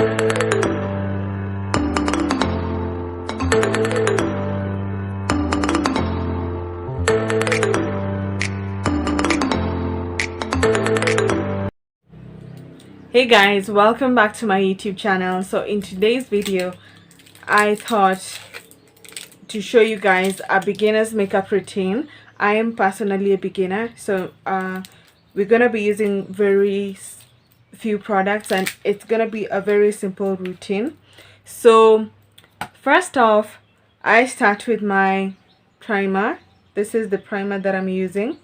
Hey guys, welcome back to my YouTube channel. So in today's video I thought to show you guys a beginner's makeup routine. I am personally a beginner, so we're gonna be using very few products and it's gonna be a very simple routine. So first off, I start with my primer. This is the primer that I'm using,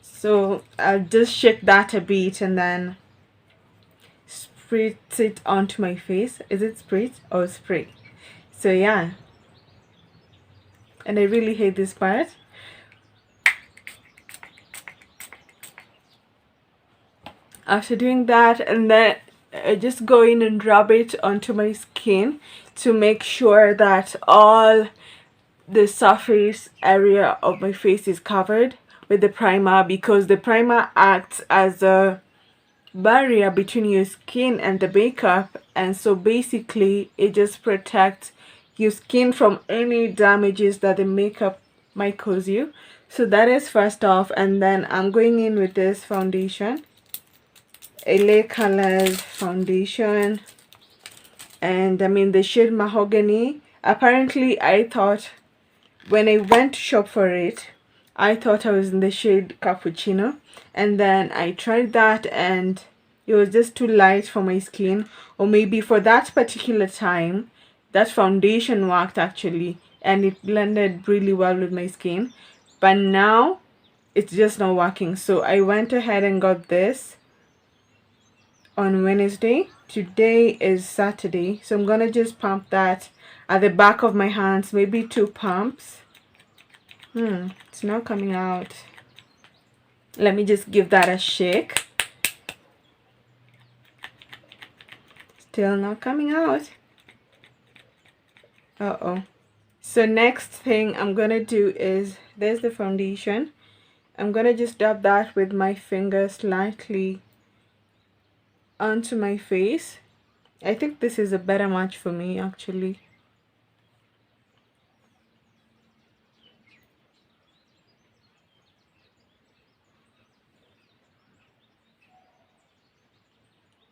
so I'll just shake that a bit and then spritz it onto my face. Is it spritz or spray? So yeah, and I really hate this part. After doing that, and then I just go in and rub it onto my skin to make sure that all the surface area of my face is covered with the primer, because the primer acts as a barrier between your skin and the makeup, and so basically it just protects your skin from any damages that the makeup might cause you. So that is first off, and then I'm going in with this foundation, L.A Colours foundation, and I'm in the shade Mahogany. Apparently I thought when I went to shop for it, I thought I was in the shade Cappuccino, and then I tried that and it was just too light for my skin, or maybe for that particular time that foundation worked actually and it blended really well with my skin, but now it's just not working. So I went ahead and got this on Wednesday. Today is Saturday, so I'm gonna just pump that at the back of my hands, maybe 2 pumps. It's not coming out. Let me just give that a shake. Still not coming out. Uh-oh. So next thing I'm gonna do is, there's the foundation. I'm gonna just dab that with my finger slightly onto my face. I think this is a better match for me actually.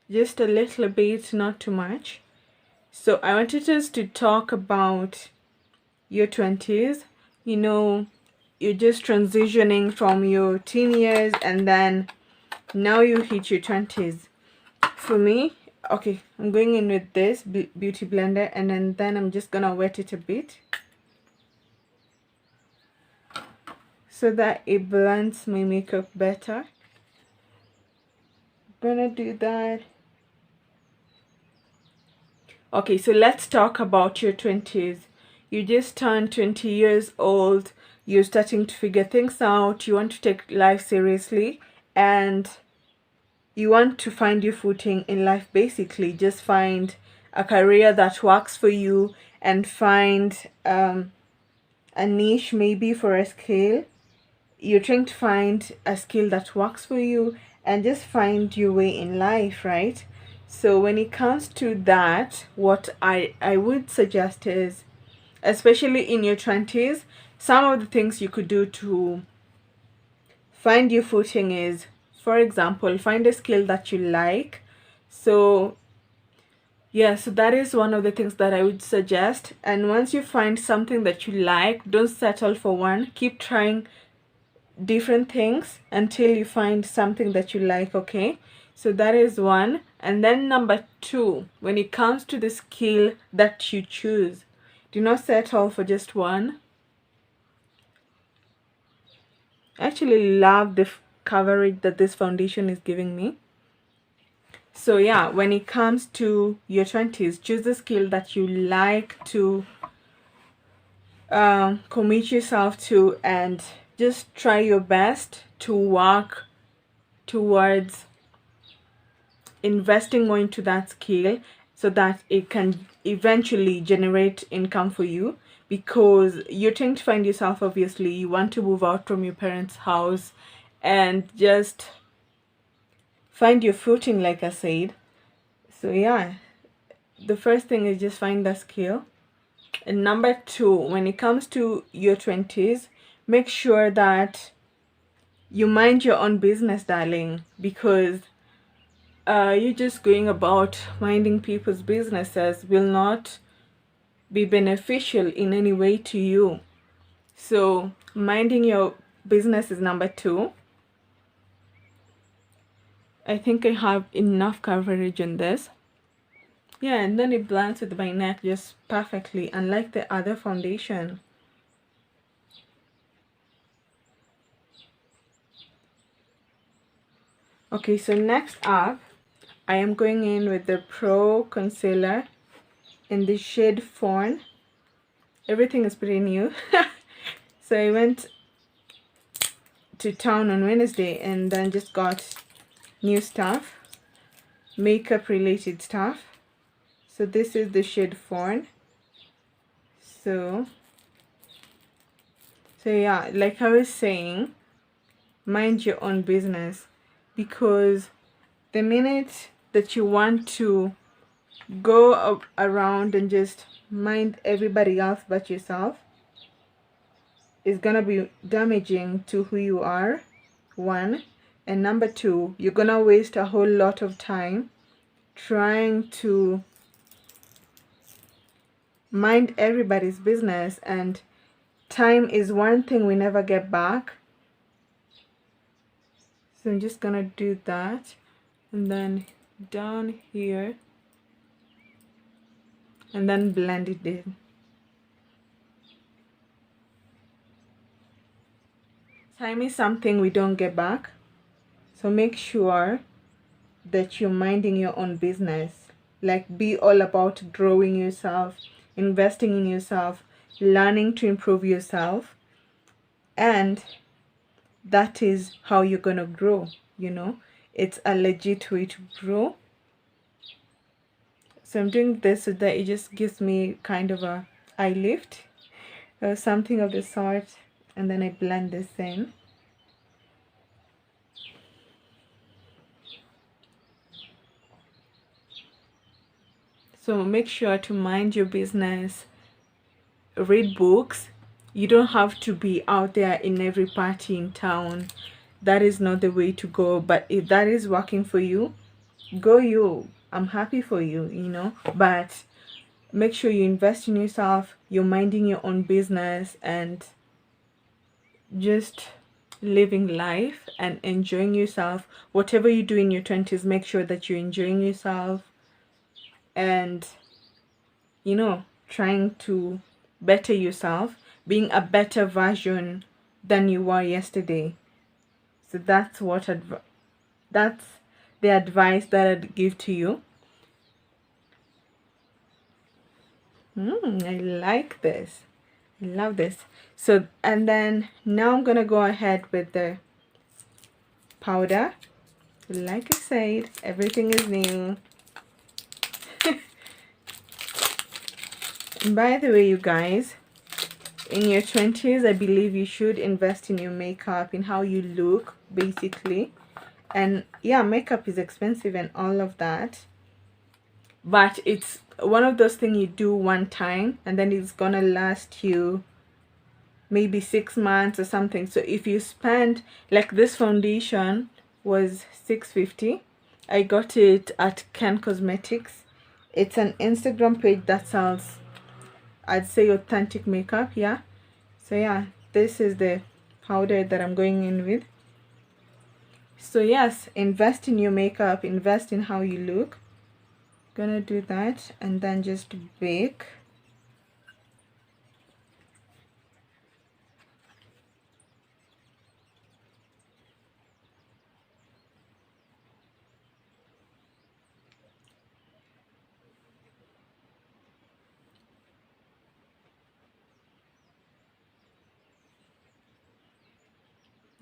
Just a little bit, not too much. So I wanted us to talk about your 20s. You know, you're just transitioning from your teen years and then now you hit your 20s. For me, okay, I'm going in with this beauty blender, and then I'm just gonna wet it a bit so that it blends my makeup better. Gonna do that. Okay, so let's talk about your 20s. You just turned 20 years old, you're starting to figure things out, you want to take life seriously, and you want to find your footing in life basically. Just find a career that works for you and find a niche maybe for a skill. You're trying to find a skill that works for you and just find your way in life, right? So when it comes to that, what I would suggest is, especially in your 20s, some of the things you could do to find your footing is, for example, find a skill that you like. So yeah, so that is one of the things that I would suggest. And once you find something that you like, don't settle for one. Keep trying different things until you find something that you like, okay? So that is one. And then number 2, when it comes to the skill that you choose, do not settle for just one. I actually love the coverage that this foundation is giving me. So yeah, when it comes to your 20s, choose a skill that you like to commit yourself to, and just try your best to work towards investing more into that skill so that it can eventually generate income for you, because you're trying to find yourself. Obviously you want to move out from your parents' house and just find your footing, like I said. So yeah, the first thing is just find the skill. And number two, when it comes to your 20s, make sure that you mind your own business, darling, because you just going about minding people's businesses will not be beneficial in any way to you. So minding your business is number two. I think I have enough coverage on this. Yeah, and then it blends with my neck just perfectly, unlike the other foundation. Okay, so next up, I am going in with the Pro Concealer in the shade Fawn. Everything is pretty new. So I went to town on Wednesday and then just got new stuff, makeup related stuff. So this is the shade Fawn. So yeah, like I was saying, mind your own business, because the minute that you want to go around and just mind everybody else but yourself, is gonna be damaging to who you are, one, and number two, you're gonna waste a whole lot of time trying to mind everybody's business, and time is one thing we never get back. So I'm just gonna do that, and then down here, and then blend it in. Time is something we don't get back, so make sure that you're minding your own business. Like, be all about growing yourself, investing in yourself, learning to improve yourself, and that is how you're gonna grow, you know. It's a legit way to grow. So I'm doing this so that it just gives me kind of a eye lift or something of the sort, and then I blend this in. So make sure to mind your business, read books. You don't have to be out there in every party in town. That is not the way to go. But if that is working for you, go you. I'm happy for you, you know. But make sure you invest in yourself, you're minding your own business, and just living life and enjoying yourself. Whatever you do in your 20s, make sure that you're enjoying yourself and, you know, trying to better yourself, being a better version than you were yesterday. So that's that's the advice that I'd give to you. I like this. I love this. So, and then now I'm gonna go ahead with the powder. Like I said, everything is new. And by the way, you guys, in your 20s, I believe you should invest in your makeup, in how you look, basically. And yeah, makeup is expensive and all of that, but it's one of those things you do one time and then it's gonna last you maybe 6 months or something. So if you spend, like, this foundation was $6.50. I got it at Ken Cosmetics. It's an Instagram page that sells, I'd say, authentic makeup. Yeah, so yeah, this is the powder that I'm going in with. So yes, invest in your makeup, invest in how you look. Gonna do that and then just bake.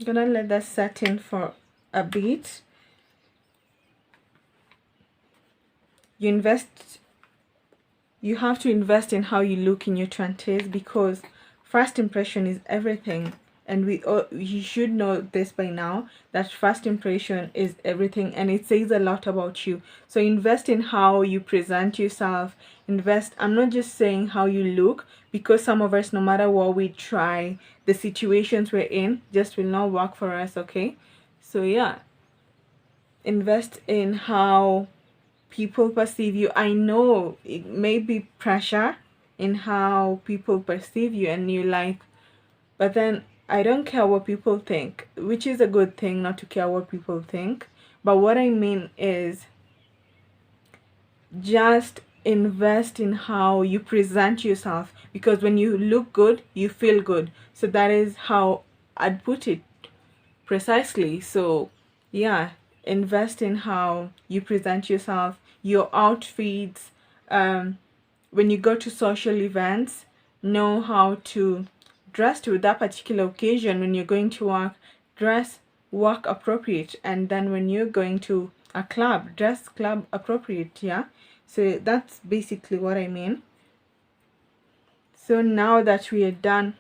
Gonna let that set in for a bit. You have to invest in how you look in your 20s, because first impression is everything. and you should know this by now, that first impression is everything, and it says a lot about you. So invest in how you present yourself. Invest, I'm not just saying how you look, because some of us, no matter what we try, the situations we're in just will not work for us. Okay, so yeah, invest in how people perceive you. I know it may be pressure in how people perceive you, and you like, but then I don't care what people think, which is a good thing, not to care what people think. But what I mean is just invest in how you present yourself, because when you look good, you feel good. So that is how I'd put it precisely. So yeah, invest in how you present yourself, your outfits. When you go to social events, know how to dress to that particular occasion. When you're going to work, dress work appropriate, and then when you're going to a club, dress club appropriate. Yeah, so that's basically what I mean. So now that we are done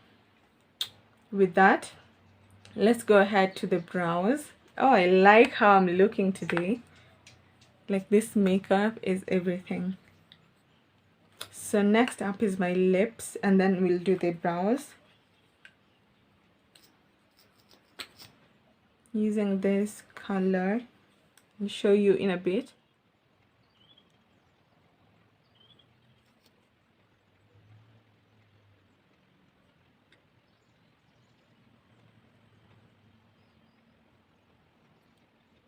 with that, let's go ahead to the brows. Oh, I like how I'm looking today. Like, this makeup is everything. So next up is my lips, and then we'll do the brows using this color. I'll show you in a bit.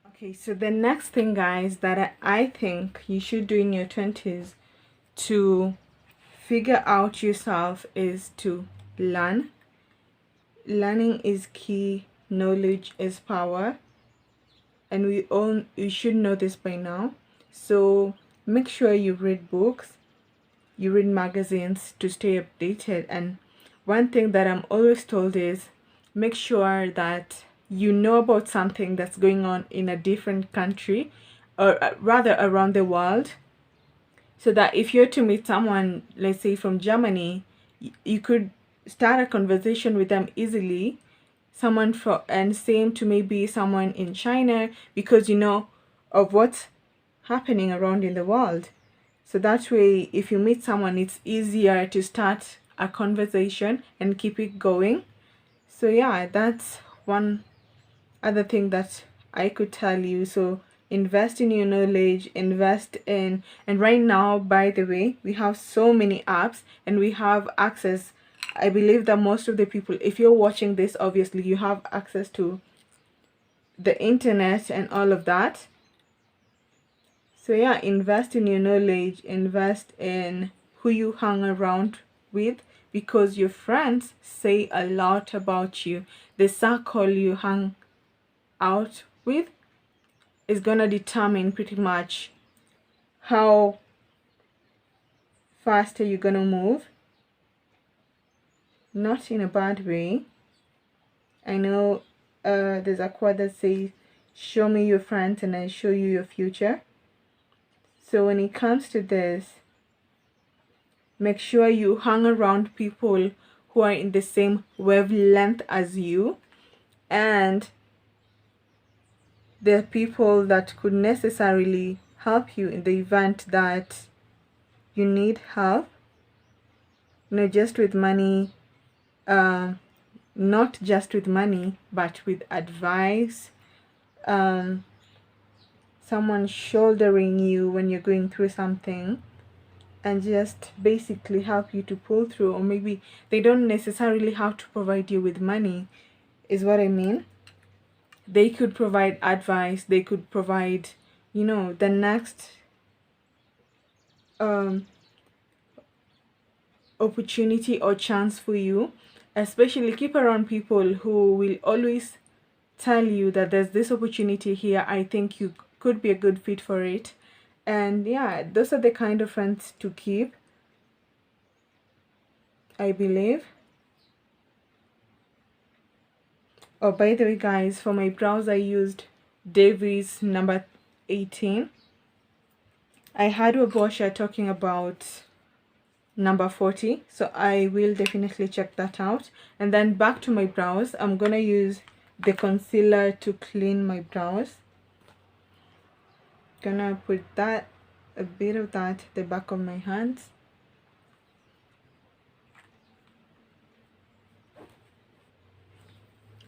Okay, so the next thing, guys, that I think you should do in your 20s to figure out yourself is to learn. Learning is key. Knowledge is power, and you should know this by now. So make sure you read books, you read magazines to stay updated. And one thing that I'm always told is make sure that you know about something that's going on in a different country, or rather around the world, so that if you're to meet someone, let's say from Germany, you could start a conversation with them easily. Someone from, and same to maybe someone in China, because you know of what's happening around in the world. So that way, if you meet someone, it's easier to start a conversation and keep it going. So yeah, that's one other thing that I could tell you. So invest in your knowledge, invest in, and right now, by the way, we have so many apps and we have access. I believe that most of the people, if you're watching this, obviously you have access to the internet and all of that. So yeah, invest in your knowledge, invest in who you hang around with, because your friends say a lot about you. The circle you hang out with is gonna determine pretty much how fast are you gonna move. Not in a bad way. I know there's a quote that says, show me your friends and I show you your future. So when it comes to this, make sure you hang around people who are in the same wavelength as you, and they're people that could necessarily help you in the event that you need help, not just with money, not just with money, but with advice, someone shouldering you when you're going through something, and just basically help you to pull through. Or maybe they don't necessarily have to provide you with money, is what I mean. They could provide advice, they could provide, you know, the next opportunity or chance for you. Especially keep around people who will always tell you that there's this opportunity here, I think you could be a good fit for it. And yeah, those are the kind of friends to keep, I believe. Oh, by the way, guys, for my brows I used Davies number 18. I had a brochure talking about number 40, so I will definitely check that out. And then back to my brows, I'm gonna use the concealer to clean my brows. Gonna put that, a bit of that at the back of my hands.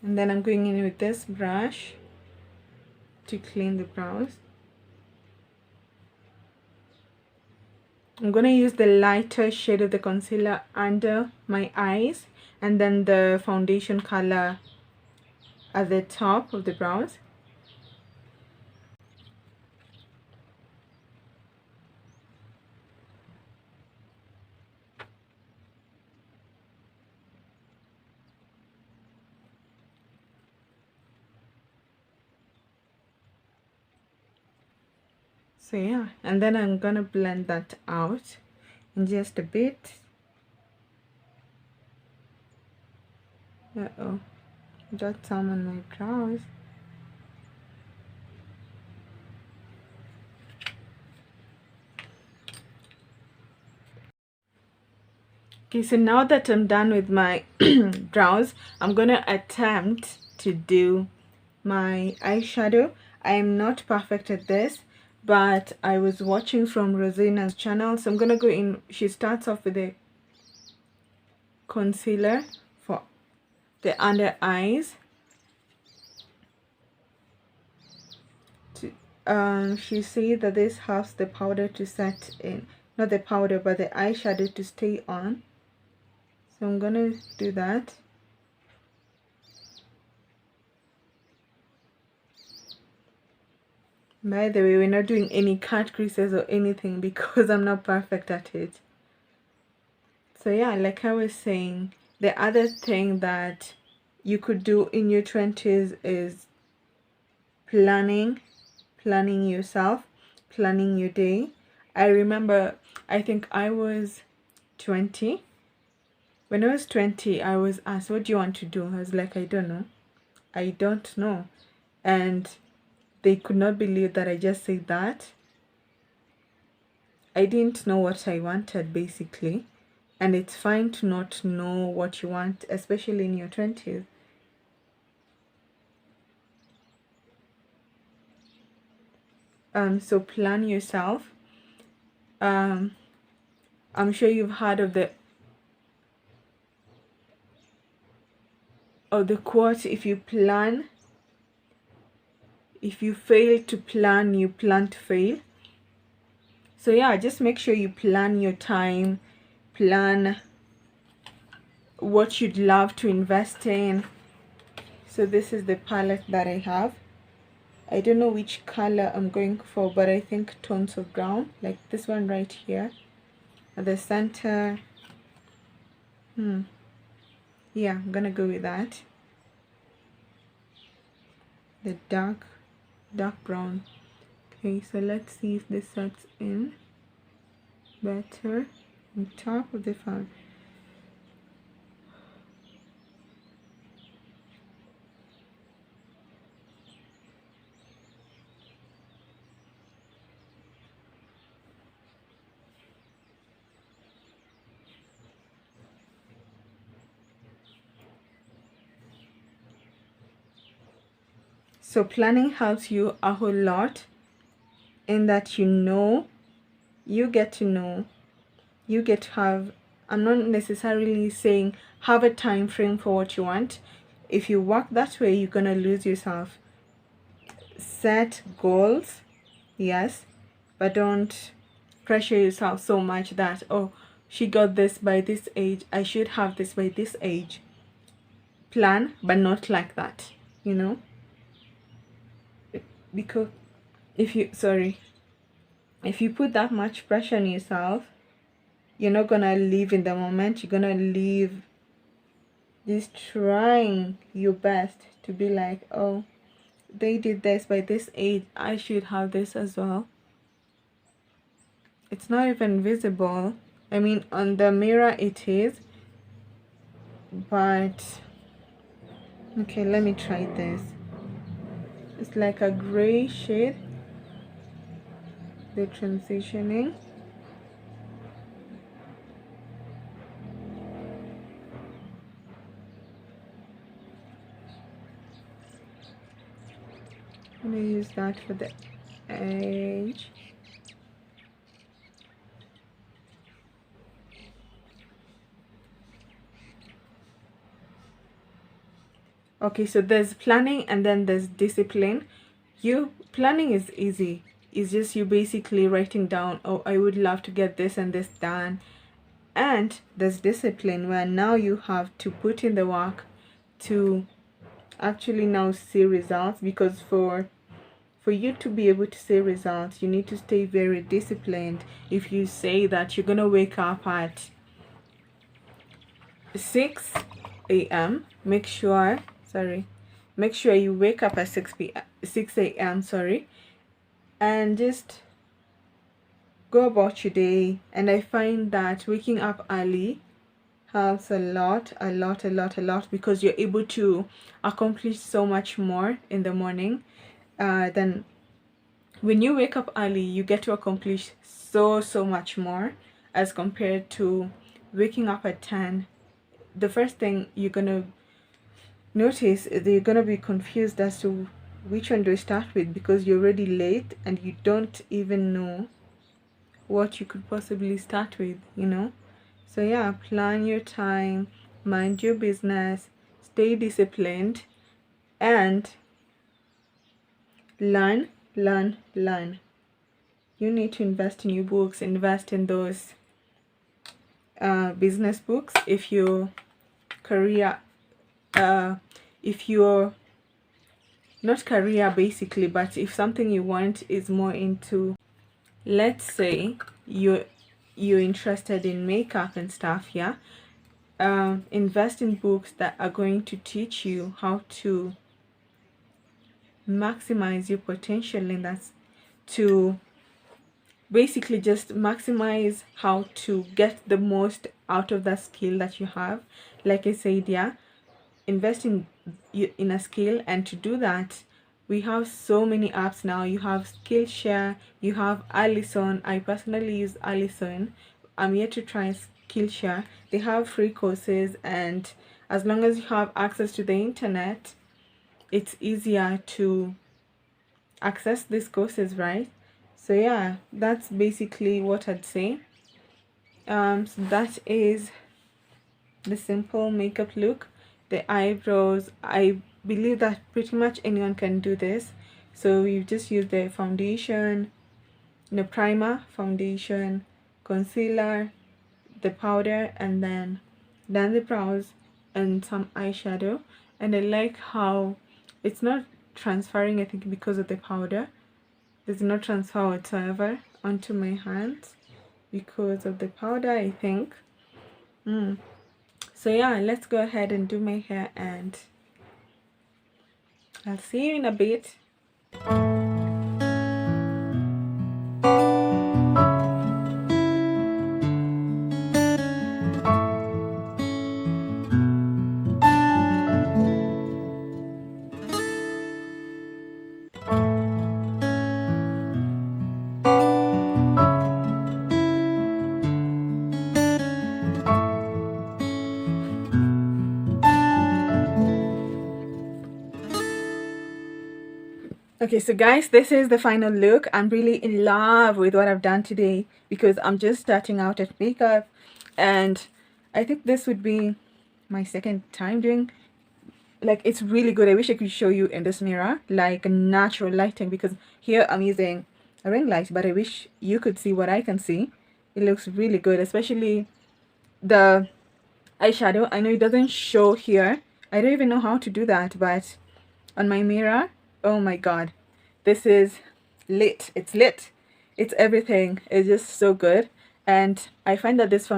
And then I'm going in with this brush to clean the brows. I'm gonna use the lighter shade of the concealer under my eyes, and then the foundation color at the top of the brows. So yeah, and then I'm gonna blend that out in just a bit. Uh-oh, got some on my brows. Okay, so now that I'm done with my brows, I'm gonna attempt to do my eyeshadow. I am not perfect at this, but I was watching from Rosina's channel, so I'm gonna go in. She starts off with a concealer for the under eyes. She said that this helps the powder to set in, not the powder but the eyeshadow to stay on. So I'm gonna do that. By the way, we're not doing any cut creases or anything because I'm not perfect at it. So yeah, like I was saying, the other thing that you could do in your 20s is planning yourself, planning your day. I remember, I think I was 20. When I was 20, I was asked, what do you want to do? I was like, I don't know. I don't know. And they could not believe that I just said that. I didn't know what I wanted, basically. And it's fine to not know what you want, especially in your 20s. So plan yourself. I'm sure you've heard of the quote, if you fail to plan, you plan to fail. So yeah, just make sure you plan your time, plan what you'd love to invest in. So this is the palette that I have. I don't know which color I'm going for, but I think tones of brown, like this one right here at the center. Yeah, I'm gonna go with that. The dark brown. Okay, so let's see if this sets in better on top of the fan. So planning helps you a whole lot in that you get to have, I'm not necessarily saying have a time frame for what you want. If you work that way, you're gonna lose yourself. Set goals, yes, but don't pressure yourself so much that, oh, she got this by this age, I should have this by this age. Plan, but not like that, you know, because if you put that much pressure on yourself, you're not gonna live in the moment. You're gonna live just trying your best to be like, oh, they did this by this age, I should have this as well. It's not even visible. I mean, on the mirror it is, but okay, let me try this. It's like a gray shade, the transitioning. I'm gonna use that for the edge. Okay, so there's planning and then there's discipline. Planning is easy. It's just you basically writing down, oh, I would love to get this and this done. And there's discipline, where now you have to put in the work to actually now see results, because for you to be able to see results, you need to stay very disciplined. If you say that you're gonna wake up at 6 a.m., make sure you wake up at 6 a.m., and just go about your day. And I find that waking up early helps a lot, because you're able to accomplish so much more in the morning than when you wake up early. You get to accomplish so much more as compared to waking up at 10. The first thing you're gonna notice is that you're gonna be confused as to which one do I start with, because you're already late and you don't even know what you could possibly start with, you know. So yeah, plan your time, mind your business, stay disciplined, and learn. You need to invest in your books, invest in those business books. If you're not career basically, but if something you want is more into, let's say you're interested in makeup and stuff, yeah, invest in books that are going to teach you how to maximize your potential in that, to basically just maximize how to get the most out of that skill that you have. Like I said, yeah, invest in a skill. And to do that, we have so many apps now. You have Skillshare, you have Allison. I personally use Allison. I'm yet to try Skillshare. They have free courses, and as long as you have access to the internet, it's easier to access these courses, right? So yeah, that's basically what I'd say. So that is the simple makeup look. The eyebrows, I believe that pretty much anyone can do this. So you just use the foundation, the primer, foundation, concealer, the powder, and then the brows and some eyeshadow. And I like how it's not transferring, I think because of the powder. There's no transfer whatsoever onto my hands because of the powder, I think. So yeah, let's go ahead and do my hair, and I'll see you in a bit. Okay, so guys, this is the final look. I'm really in love with what I've done today because I'm just starting out at makeup, and I think this would be my second time doing, like, it's really good. I wish I could show you in this mirror like natural lighting, because here I'm using a ring light, but I wish you could see what I can see. It looks really good, especially the eyeshadow. I know it doesn't show here. I don't even know how to do that, but on my mirror, oh my god, this is lit. It's lit. It's everything. It's just so good. And I find that this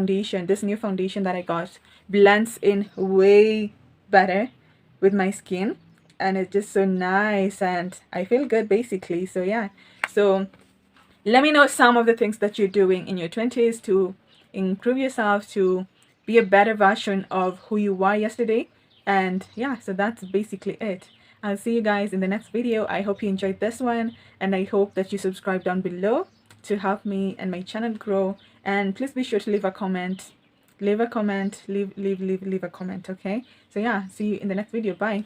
new foundation that I got, blends in way better with my skin, and it's just so nice, and I feel good basically. So yeah, so let me know some of the things that you're doing in your 20s to improve yourself, to be a better version of who you were yesterday. And yeah, so that's basically it. I'll see you guys in the next video. I hope you enjoyed this one, and I hope that you subscribe down below to help me and my channel grow. And please be sure to leave a comment. Leave a comment, leave a comment, okay? So yeah, see you in the next video. Bye.